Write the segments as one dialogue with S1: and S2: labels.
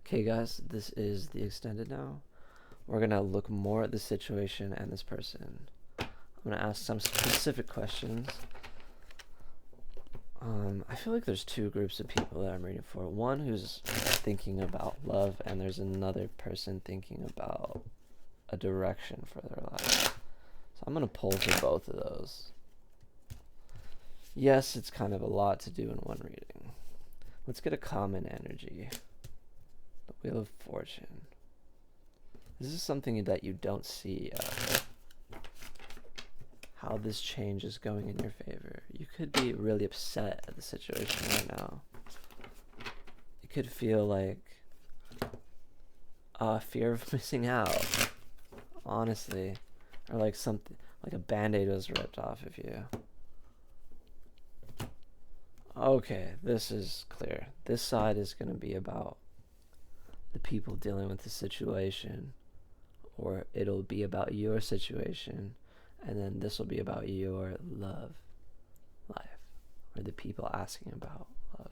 S1: Okay, guys, this is the extended now. We're gonna look more at the situation and this person. I'm gonna ask some specific questions. I feel like there's two groups of people that I'm reading for. One who's thinking about love, and there's another person thinking about a direction for their life. So I'm gonna pull for both of those. Yes, it's kind of a lot to do in one reading. Let's get a common energy. The Wheel of Fortune. This is something that you don't see how this change is going in your favor. You could be really upset at the situation right now. It could feel like fear of missing out, honestly, or like something like a band-aid was ripped off of you. Okay, this is clear. This side is going to be about the people dealing with the situation, or it'll be about your situation, and then this will be about your love life, or the people asking about love.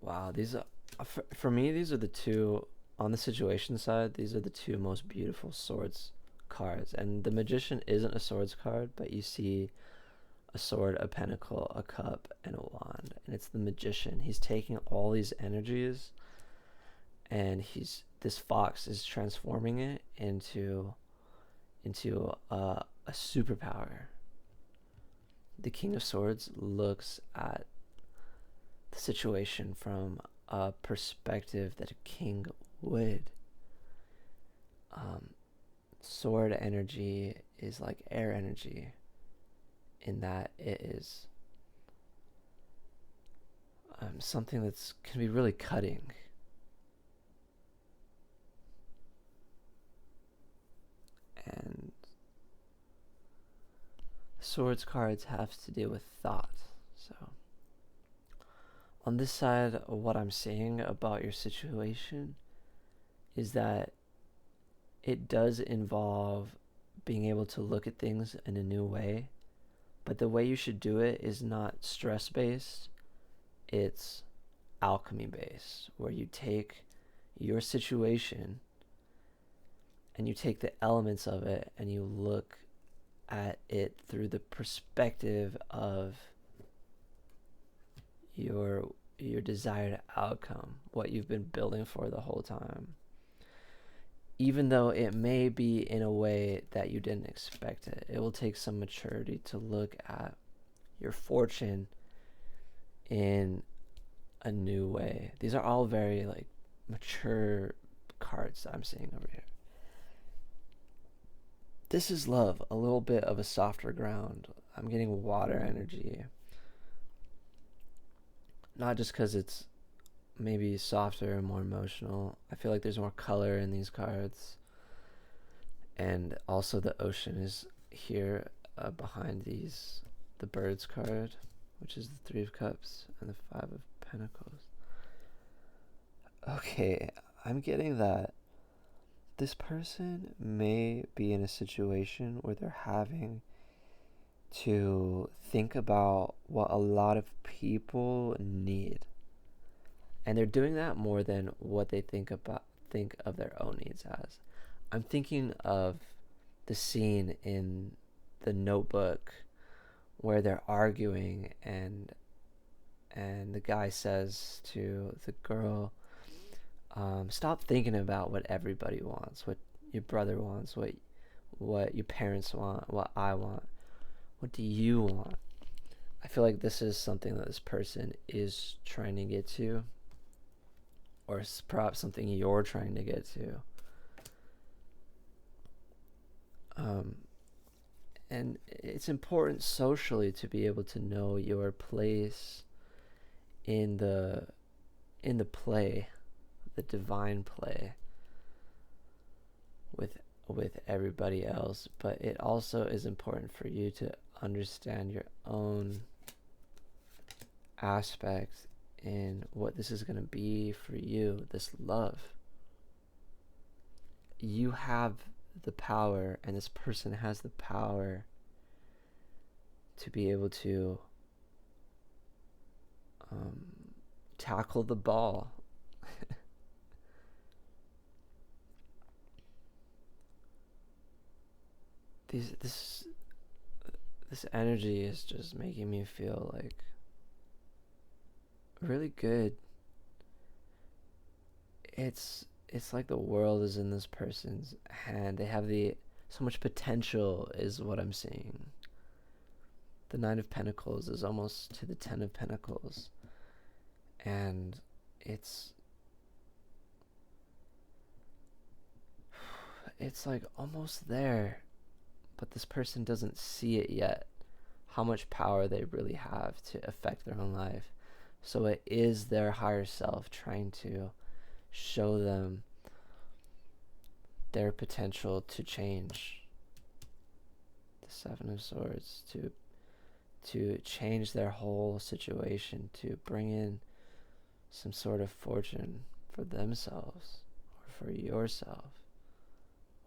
S1: Wow, these are, for me, these are the two, on the situation side, these are the two most beautiful swords cards. And the Magician isn't a swords card, but you see a sword, a pentacle, a cup, and a wand. And it's the Magician. He's taking all these energies, and this fox is transforming it into a superpower. The King of Swords looks at the situation from a perspective that a king would. Sword energy is like air energy, in that it is something that's can be really cutting. And swords cards have to do with thought. So on this side, what I'm seeing about your situation is that it does involve being able to look at things in a new way, but the way you should do it is not stress based, it's alchemy based, where you take your situation and you take the elements of it and you look at it through the perspective of your desired outcome, what you've been building for the whole time. Even though it may be in a way that you didn't expect it, it will take some maturity to look at your fortune in a new way. These are all very like mature cards I'm seeing over here. This is love, a little bit of a softer ground. I'm getting water energy. Not just because it's maybe softer and more emotional. I feel like there's more color in these cards. And also the ocean is here behind the birds card, which is the Three of Cups and the Five of Pentacles. Okay, I'm getting that this person may be in a situation where they're having to think about what a lot of people need. And they're doing that more than what they think of their own needs as. I'm thinking of the scene in The Notebook where they're arguing, and the guy says to the girl, stop thinking about what everybody wants, what your brother wants, what your parents want, what I want. What do you want? I feel like this is something that this person is trying to get to, or it's perhaps something you're trying to get to. And it's important socially to be able to know your place in the play, the divine play with everybody else, but it also is important for you to understand your own aspects in what this is going to be for you, this love. You have the power, and this person has the power to be able to um, tackle the ball. These this energy is just making me feel like really good. It's like the world is in this person's hand. They have the so much potential is what I'm seeing. The Nine of Pentacles is almost to the Ten of Pentacles. And it's it's like almost there, but this person doesn't see it yet, how much power they really have to affect their own life. So it is their higher self trying to show them their potential to change. The Seven of Swords, to change their whole situation, to bring in some sort of fortune for themselves or for yourself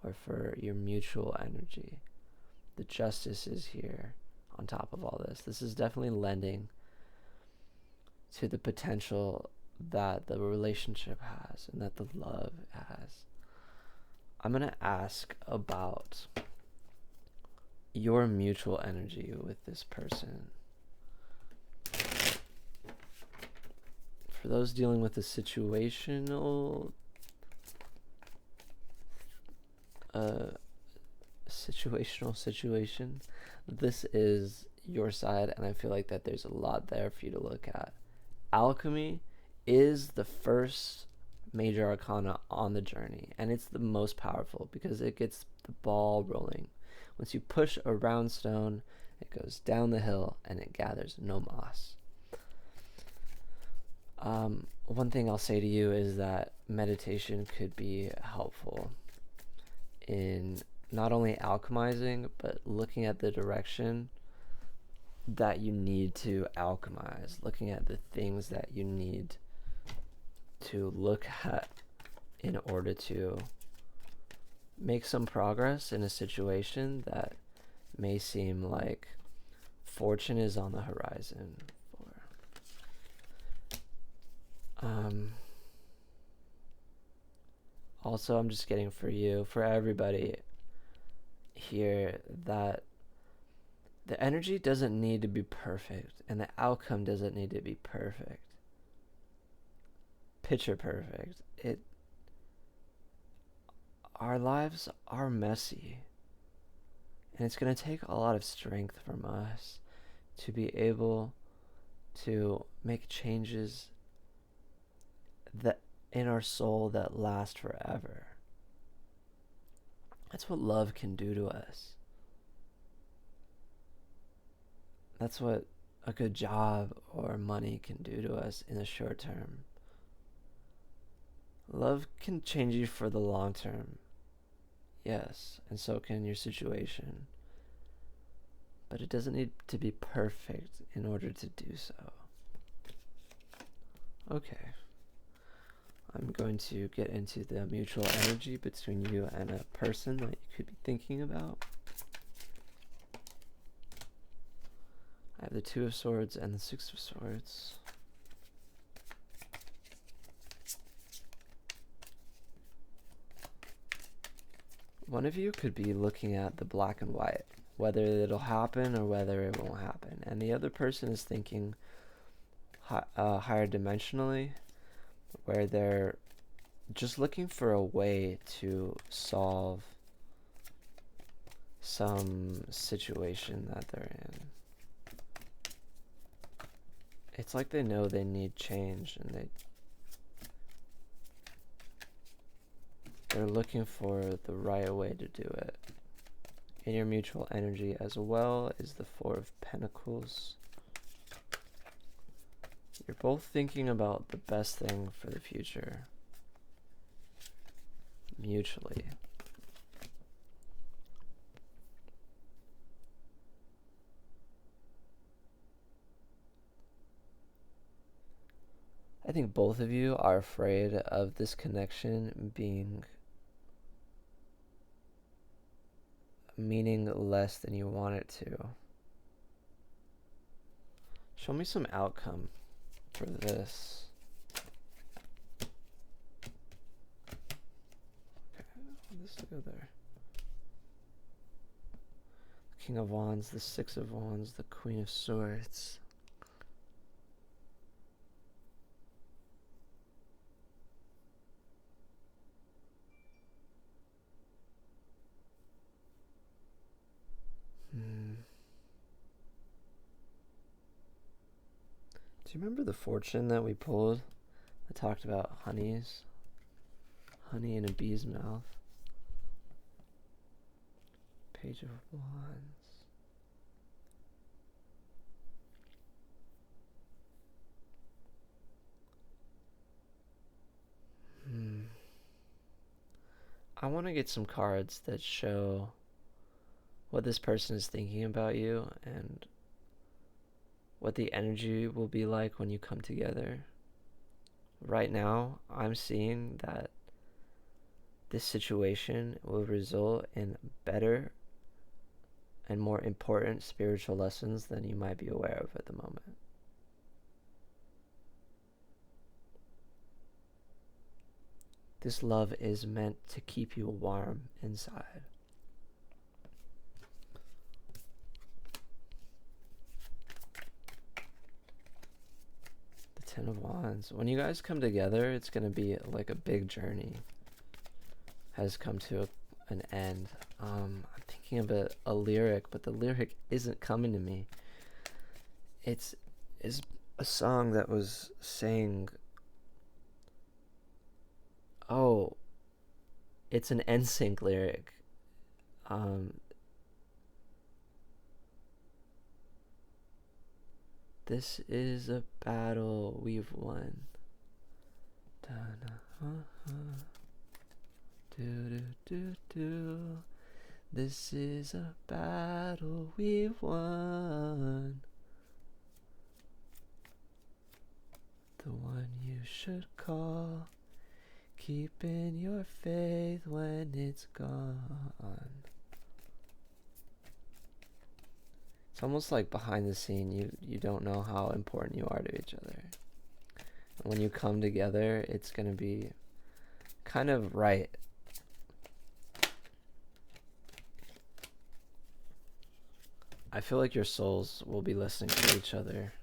S1: or for your mutual energy. The Justice is here on top of all this. This is definitely lending to the potential that the relationship has and that the love has. I'm going to ask about your mutual energy with this person. For those dealing with a situational situation, this is your side, and I feel like that there's a lot there for you to look at. Alchemy is the first major arcana on the journey, and it's the most powerful because it gets the ball rolling. Once you push a round stone, it goes down the hill and it gathers no moss. One thing I'll say to you is that meditation could be helpful in not only alchemizing, but looking at the direction that you need to alchemize, looking at the things that you need to look at in order to make some progress in a situation that may seem like fortune is on the horizon for. Also, I'm just getting for you, for everybody here, that the energy doesn't need to be perfect and the outcome doesn't need to be perfect. Picture perfect. Our lives are messy, and it's going to take a lot of strength from us to be able to make changes that in our soul that last forever. That's what love can do to us. That's what a good job or money can do to us in the short term. Love can change you for the long term. Yes, and so can your situation. But it doesn't need to be perfect in order to do so. Okay. I'm going to get into the mutual energy between you and a person that you could be thinking about. I have the Two of Swords and the Six of Swords. One of you could be looking at the black and white, whether it'll happen or whether it won't happen. And the other person is thinking higher dimensionally, where they're just looking for a way to solve some situation that they're in. It's like they know they need change, and they're looking for the right way to do it. In your mutual energy as well is the Four of Pentacles. You're both thinking about the best thing for the future, mutually. I think both of you are afraid of this connection being meaning less than you want it to. Show me some outcome for this. Okay, this will go there. King of Wands, the Six of Wands, the Queen of Swords. Do you remember the fortune that we pulled? I talked about honeys. Honey in a bee's mouth. Page of Wands. I want to get some cards that show what this person is thinking about you and what the energy will be like when you come together. Right now, I'm seeing that this situation will result in better and more important spiritual lessons than you might be aware of at the moment. This love is meant to keep you warm inside. The Ten of Wands. When you guys come together, it's going to be like a big journey has come to an end. I'm thinking of a lyric, but the lyric isn't coming to me. It's a song that was saying, oh, it's an NSYNC lyric. This is a battle we've won. This is a battle we've won. The one you should call. Keeping your faith when it's gone. It's almost like behind the scene, you don't know how important you are to each other. And when you come together, it's going to be kind of right. I feel like your souls will be listening to each other.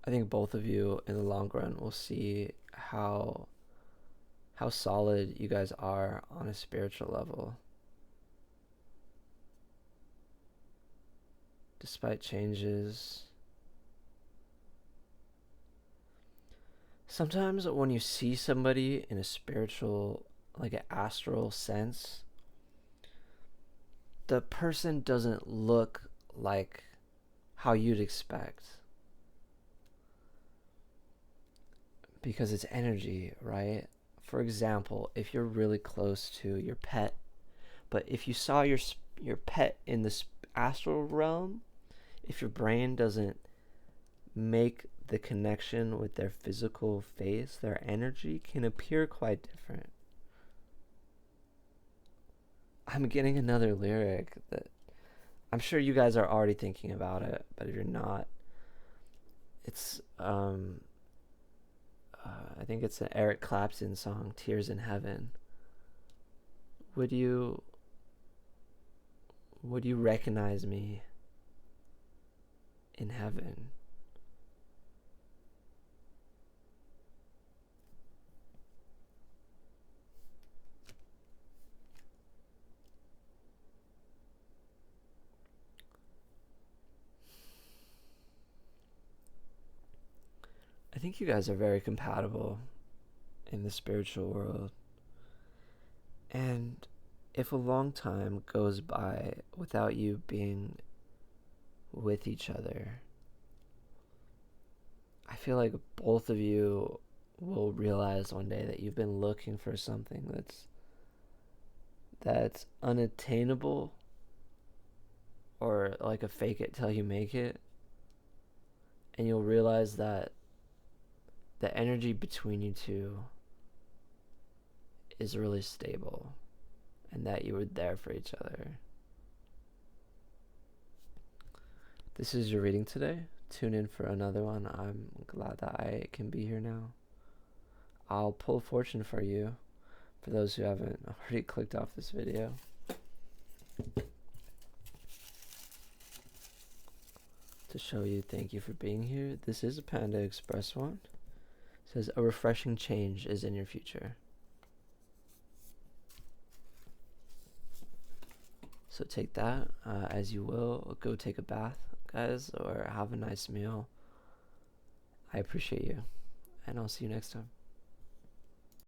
S1: I think both of you in the long run will see how solid you guys are on a spiritual level. Despite changes. Sometimes when you see somebody in a spiritual, like an astral sense, the person doesn't look like how you'd expect. Because it's energy, right? For example, if you're really close to your pet, but if you saw your pet in the astral realm, if your brain doesn't make the connection with their physical face, their energy can appear quite different. I'm getting another lyric that I'm sure you guys are already thinking about it, but if you're not, it's I think it's an Eric Clapton song, Tears in Heaven. Would you recognize me in heaven? I think you guys are very compatible in the spiritual world. And if a long time goes by without you being with each other, I feel like both of you will realize one day that you've been looking for something that's unattainable, or like a fake it till you make it, and you'll realize that the energy between you two is really stable and that you were there for each other. This is your reading today. Tune in for another one. I'm glad that I can be here now. I'll pull fortune for you, for those who haven't already clicked off this video. To show you thank you for being here. This is a Panda Express one. It says a refreshing change is in your future. So take that as you will. Go take a bath, guys, or have a nice meal. I appreciate you, and I'll see you next time.